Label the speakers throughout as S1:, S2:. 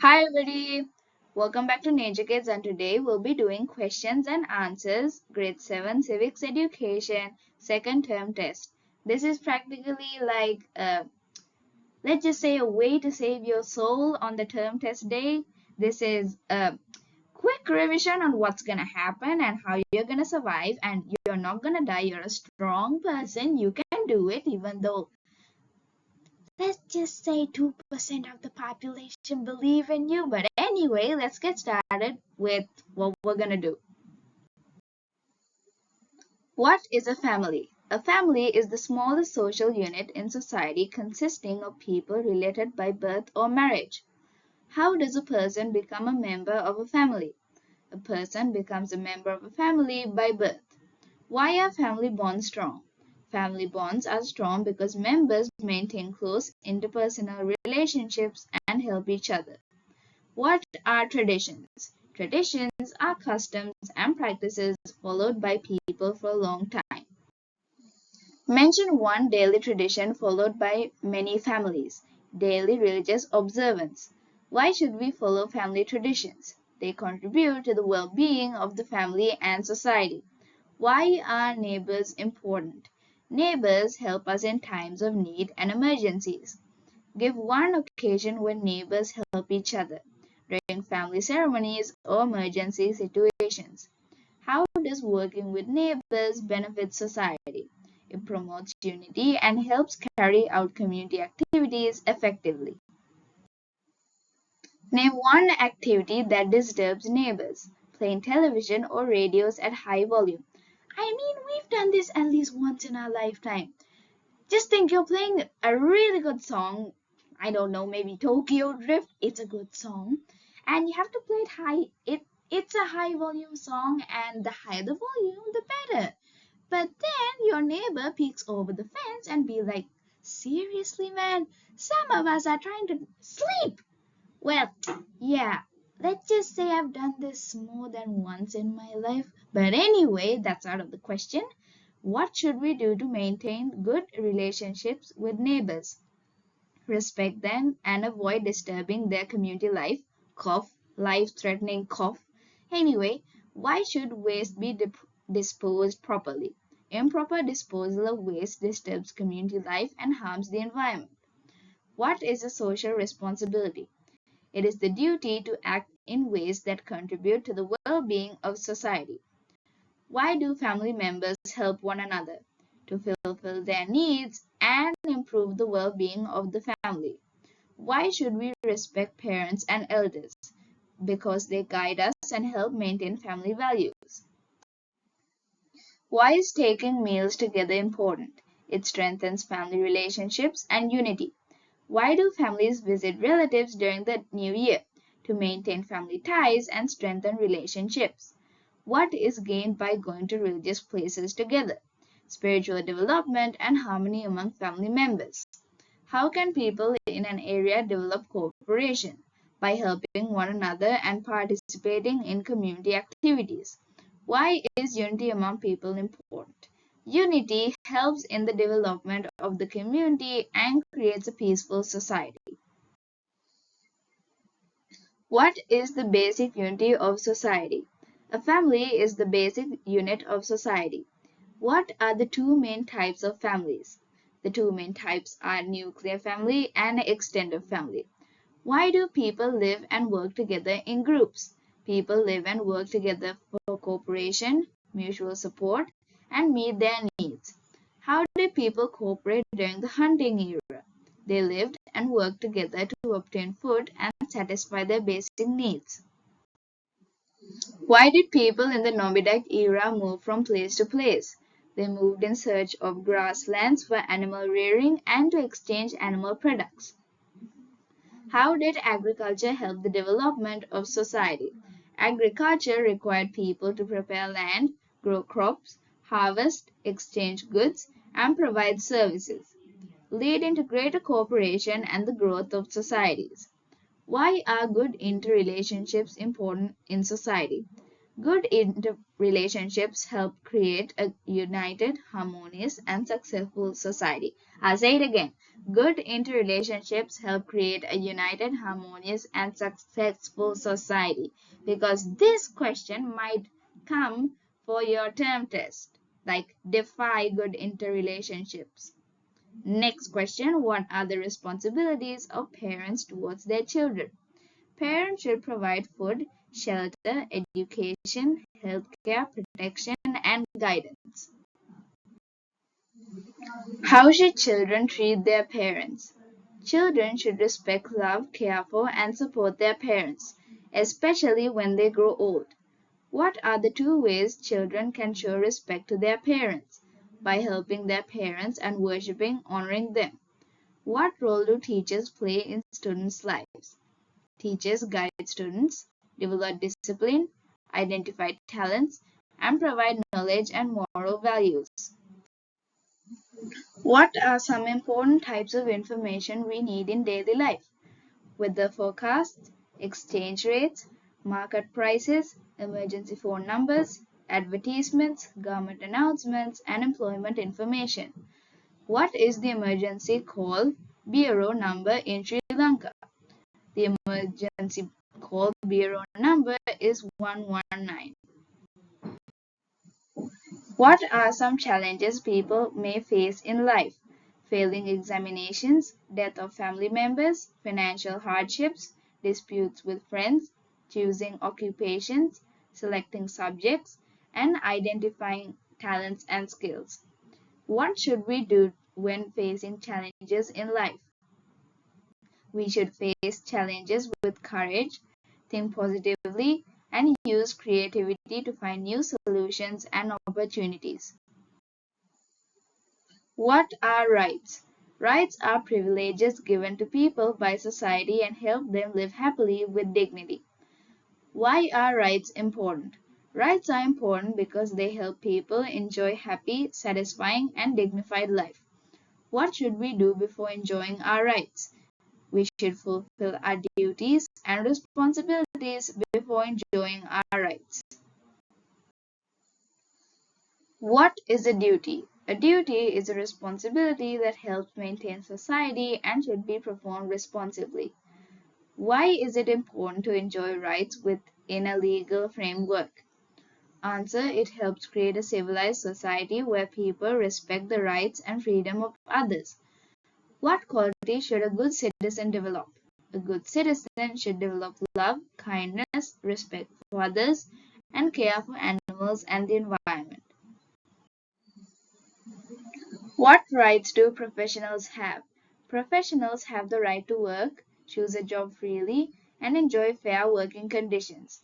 S1: Hi everybody, welcome back to Nature Kids, and today we'll be doing questions and answers grade 7 civics education second term test. This is practically like let's just say a way to save your soul on the term test day. This is a quick revision on what's gonna happen and how you're gonna survive, and you're not gonna die. You're a strong person. You can do it even though let's just say 2% of the population believe in you. But anyway, let's get started with what we're gonna do. What is a family? A family is the smallest social unit in society consisting of people related by birth or marriage. How does a person become a member of a family? A person becomes a member of a family by birth. Why are family bonds strong? Family bonds are strong because members maintain close interpersonal relationships and help each other. What are traditions? Traditions are customs and practices followed by people for a long time. Mention one daily tradition followed by many families. Daily religious observance. Why should we follow family traditions? They contribute to the well-being of the family and society. Why are neighbors important? Neighbors help us in times of need and emergencies. Give one occasion when neighbors help each other during family ceremonies or emergency situations. How does working with neighbors benefit society? It promotes unity and helps carry out community activities effectively. Name one activity that disturbs neighbors. Playing television or radios at high volume. I mean, we've done this at least once in our lifetime. Just think you're playing a really good song. I don't know, maybe Tokyo Drift. It's a good song. And you have to play it high. It's a high volume song, and the higher the volume, the better. But then your neighbor peeks over the fence and be like, seriously, man, some of us are trying to sleep. Well, yeah, let's just say I've done this more than once in my life. But anyway, that's out of the question. What should we do to maintain good relationships with neighbors? Respect them and avoid disturbing their community life. Cough, life-threatening cough. Anyway, why should waste be disposed properly? Improper disposal of waste disturbs community life and harms the environment. What is a social responsibility? It is the duty to act in ways that contribute to the well-being of society. Why do family members help one another? To fulfill their needs and improve the well-being of the family. Why should we respect parents and elders? Because they guide us and help maintain family values. Why is taking meals together important? It strengthens family relationships and unity. Why do families visit relatives during the new year? To maintain family ties and strengthen relationships. What is gained by going to religious places together? Spiritual development and harmony among family members. How can people in an area develop cooperation? By helping one another and participating in community activities. Why is unity among people important? Unity helps in the development of the community and creates a peaceful society. What is the basic unity of society? A family is the basic unit of society. What are the two main types of families? The two main types are nuclear family and extended family. Why do people live and work together in groups? People live and work together for cooperation, mutual support, and meet their needs. How did people cooperate during the hunting era? They lived and worked together to obtain food and satisfy their basic needs. Why did people in the nomadic era move from place to place? They moved in search of grasslands for animal rearing and to exchange animal products. How did agriculture help the development of society? Agriculture required people to prepare land, grow crops, harvest, exchange goods, and provide services, leading to greater cooperation and the growth of societies. Why are good interrelationships important in society? Good interrelationships help create a united, harmonious, and successful society. I'll say it again. Good interrelationships help create a united, harmonious, and successful society. Because this question might come for your term test, like defy good interrelationships. Next question: what are the responsibilities of parents towards their children? Parents should provide food, shelter, education, healthcare, protection, and guidance. How should children treat their parents? Children should respect, love, care for, and support their parents, especially when they grow old. What are the two ways children can show respect to their parents? By helping their parents and worshipping, honoring them. What role do teachers play in students' lives? Teachers guide students, develop discipline, identify talents, and provide knowledge and moral values. What are some important types of information we need in daily life? Weather forecasts, exchange rates, market prices, emergency phone numbers, advertisements, government announcements, and employment information. What is the emergency call bureau number in Sri Lanka? The emergency call bureau number is 119. What are some challenges people may face in life? Failing examinations, death of family members, financial hardships, disputes with friends, choosing occupations, selecting subjects, and identifying talents and skills. What should we do when facing challenges in life? We should face challenges with courage, think positively, and use creativity to find new solutions and opportunities. What are rights? Rights are privileges given to people by society and help them live happily with dignity. Why are rights important? Rights are important because they help people enjoy happy, satisfying, and dignified life. What should we do before enjoying our rights? We should fulfill our duties and responsibilities before enjoying our rights. What is a duty? A duty is a responsibility that helps maintain society and should be performed responsibly. Why is it important to enjoy rights within a legal framework? Answer: it helps create a civilized society where people respect the rights and freedom of others. What qualities should a good citizen develop? A good citizen should develop love, kindness, respect for others, and care for animals and the environment. What rights do professionals have? Professionals have the right to work, choose a job freely, and enjoy fair working conditions.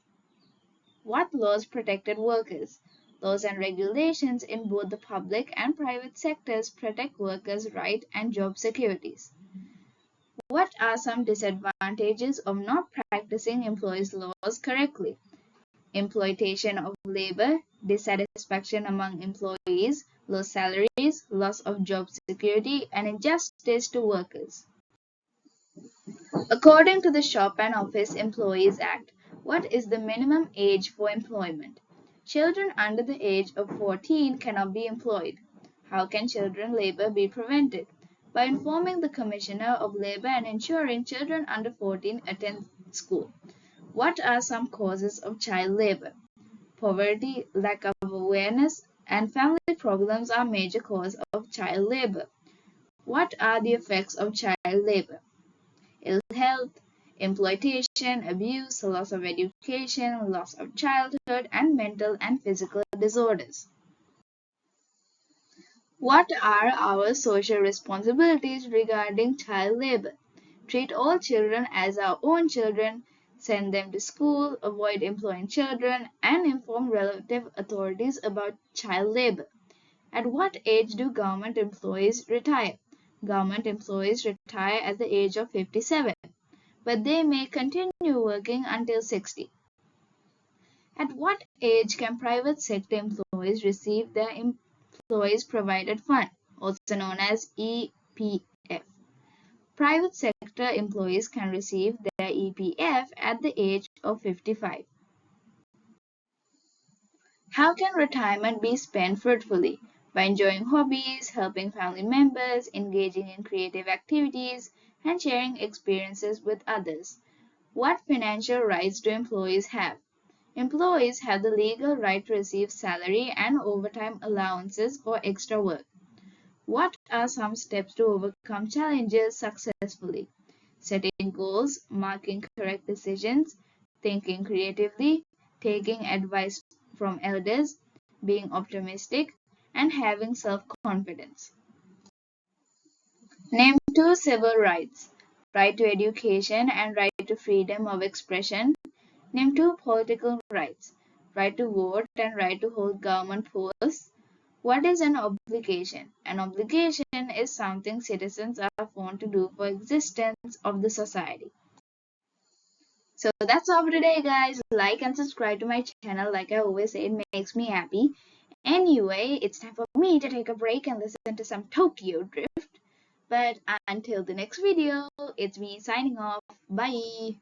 S1: What laws protected workers? Laws and regulations in both the public and private sectors protect workers' rights and job securities. What are some disadvantages of not practicing employees' laws correctly? Exploitation of labor, dissatisfaction among employees, low salaries, loss of job security, and injustice to workers. According to the Shop and Office Employees Act, what is the minimum age for employment? Children under the age of 14 cannot be employed. How can children labor be prevented? By informing the Commissioner of Labor and ensuring children under 14 attend school. What are some causes of child labor? Poverty, lack of awareness, and family problems are major causes of child labor. What are the effects of child labor? Ill health, exploitation, abuse, loss of education, loss of childhood, and mental and physical disorders. What are our social responsibilities regarding child labor? Treat all children as our own children, send them to school, avoid employing children, and inform relative authorities about child labor. At what age do government employees retire? Government employees retire at the age of 57, but they may continue working until 60. At what age can private sector employees receive their Employees Provident Fund, also known as EPF? Private sector employees can receive their EPF at the age of 55. How can retirement be spent fruitfully? By enjoying hobbies, helping family members, engaging in creative activities, and sharing experiences with others. What financial rights do employees have? Employees have the legal right to receive salary and overtime allowances for extra work. What are some steps to overcome challenges successfully? Setting goals, making correct decisions, thinking creatively, taking advice from elders, being optimistic, and having self confidence. Name two civil rights: right to education and right to freedom of expression. Name two political rights: right to vote and right to hold government posts. What is an obligation? An obligation is something citizens are bound to do for existence of the society. So that's all for today, guys. Like and subscribe to my channel. Like I always say, it makes me happy. Anyway, it's time for me to take a break and listen to some Tokyo Drift. But until the next video, it's me signing off. Bye.